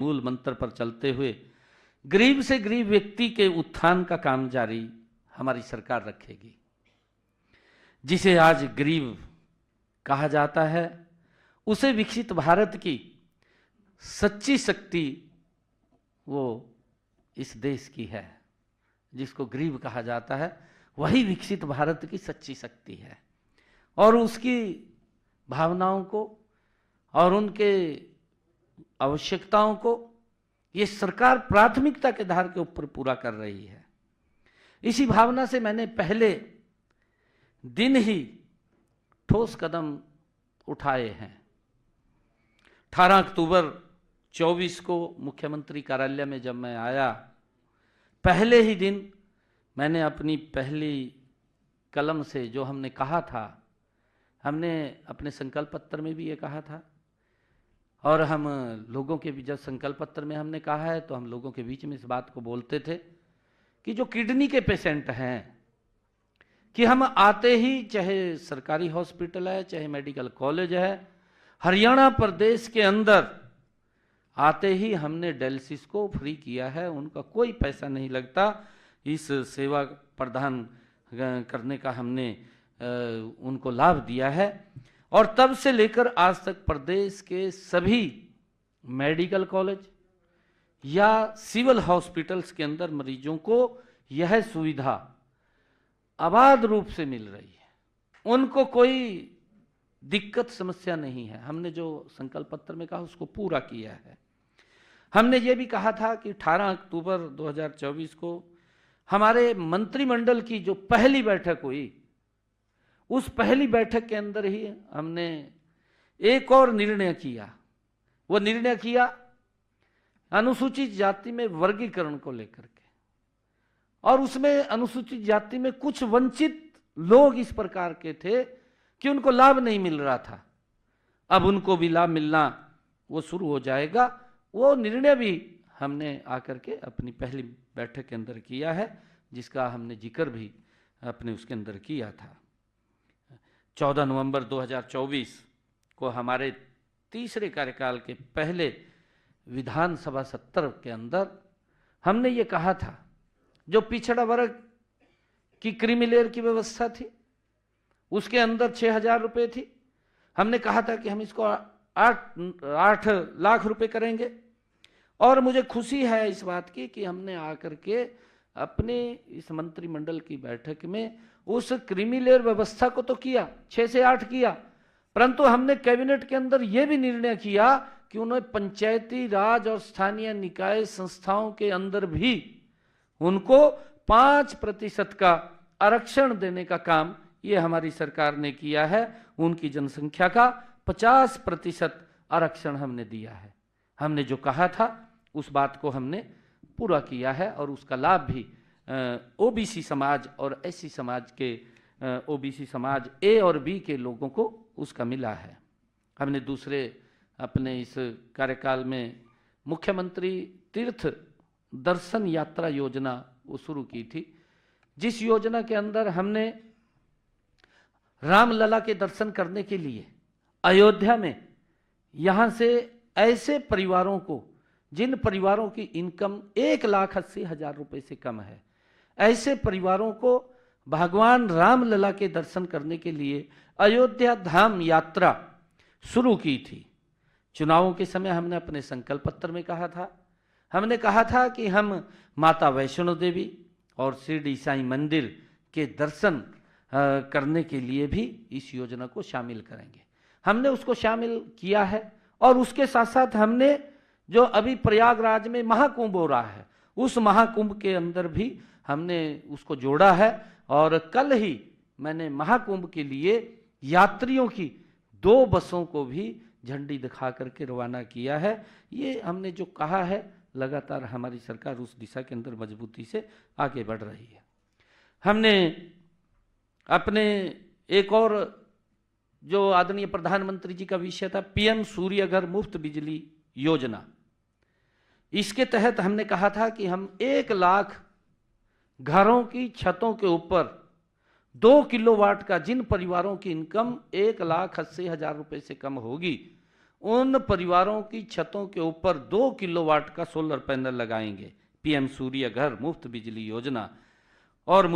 मूल मंत्र पर चलते हुए गरीब से गरीब व्यक्ति के उत्थान का काम जारी हमारी सरकार रखेगी। जिसे आज गरीब कहा जाता है, उसे विकसित भारत की सच्ची शक्ति वो इस देश की है। जिसको गरीब कहा जाता है वही विकसित भारत की सच्ची शक्ति है, और उसकी भावनाओं को और उनके आवश्यकताओं को ये सरकार प्राथमिकता के आधार के ऊपर पूरा कर रही है। इसी भावना से मैंने पहले दिन ही ठोस कदम उठाए हैं। 18 अक्टूबर 24 को मुख्यमंत्री कार्यालय में जब मैं आया, पहले ही दिन मैंने अपनी पहली कलम से जो हमने कहा था, हमने अपने संकल्प पत्र में भी ये कहा था, और हम लोगों के भी जब संकल्प पत्र में हमने कहा है तो हम लोगों के बीच में इस बात को बोलते थे कि जो किडनी के पेशेंट हैं, कि हम आते ही, चाहे सरकारी हॉस्पिटल है चाहे मेडिकल कॉलेज है, हरियाणा प्रदेश के अंदर आते ही हमने डायलिसिस को फ्री किया है। उनका कोई पैसा नहीं लगता। इस सेवा प्रदान करने का हमने उनको लाभ दिया है, और तब से लेकर आज तक प्रदेश के सभी मेडिकल कॉलेज या सिविल हॉस्पिटल्स के अंदर मरीजों को यह सुविधा अबाध रूप से मिल रही है। उनको कोई दिक्कत समस्या नहीं है। हमने जो संकल्प पत्र में कहा उसको पूरा किया है। हमने ये भी कहा था कि 18 अक्टूबर 2024 को हमारे मंत्रिमंडल की जो पहली बैठक हुई, उस पहली बैठक के अंदर ही हमने एक और निर्णय किया। वो निर्णय किया अनुसूचित जाति में वर्गीकरण को लेकर के, और उसमें अनुसूचित जाति में कुछ वंचित लोग इस प्रकार के थे कि उनको लाभ नहीं मिल रहा था। अब उनको भी लाभ मिलना वो शुरू हो जाएगा। वो निर्णय भी हमने आकर के अपनी पहली बैठक के अंदर किया है, जिसका हमने जिक्र भी अपने उसके अंदर किया था। 14 नवंबर 2024 को हमारे तीसरे कार्यकाल के पहले विधानसभा सत्र के अंदर हमने ये कहा था, जो पिछड़ा वर्ग की क्रीमी की व्यवस्था थी उसके अंदर 6,000 रुपये थी। हमने कहा था कि हम इसको 8 लाख रुपए करेंगे, और मुझे खुशी है इस बात की कि हमने आकर के अपने इस मंत्रिमंडल की बैठक में उस क्रीमी लेयर व्यवस्था को तो किया, 6 से 8 किया, परंतु हमने कैबिनेट के अंदर यह भी निर्णय किया कि उन्हें पंचायती राज और स्थानीय निकाय संस्थाओं के अंदर भी उनको 5% का आरक्षण देने का काम ये हमारी सरकार ने किया है। उनकी जनसंख्या का 50% आरक्षण हमने दिया है। हमने जो कहा था उस बात को हमने पूरा किया है, और उसका लाभ भी ओबीसी समाज और एससी समाज के ओबीसी समाज ए और बी के लोगों को उसका मिला है। हमने दूसरे अपने इस कार्यकाल में मुख्यमंत्री तीर्थ दर्शन यात्रा योजना वो शुरू की थी, जिस योजना के अंदर हमने रामलला के दर्शन करने के लिए अयोध्या में यहाँ से ऐसे परिवारों को, जिन परिवारों की इनकम 1,80,000 रुपए से कम है, ऐसे परिवारों को भगवान रामलला के दर्शन करने के लिए अयोध्या धाम यात्रा शुरू की थी। चुनावों के समय हमने अपने संकल्प पत्र में कहा था, हमने कहा था कि हम माता वैष्णो देवी और शिरडी साईं मंदिर के दर्शन करने के लिए भी इस योजना को शामिल करेंगे। हमने उसको शामिल किया है, और उसके साथ साथ हमने जो अभी प्रयागराज में महाकुंभ हो रहा है, उस महाकुंभ के अंदर भी हमने उसको जोड़ा है। और कल ही मैंने महाकुंभ के लिए यात्रियों की 2 बसों को भी झंडी दिखा करके रवाना किया है। ये हमने जो कहा है, लगातार हमारी सरकार उस दिशा के अंदर मजबूती से आगे बढ़ रही है। हमने अपने एक और जो आदरणीय प्रधानमंत्री जी का विषय था, पीएम सूर्य घर मुफ्त बिजली योजना, इसके तहत हमने कहा था कि हम 1 लाख घरों की छतों के ऊपर 2 किलोवाट का, जिन परिवारों की इनकम 1,80,000 रुपए से कम होगी, उन परिवारों की छतों के ऊपर 2 किलोवाट का सोलर पैनल लगाएंगे। पीएम सूर्य घर मुफ्त बिजली योजना। और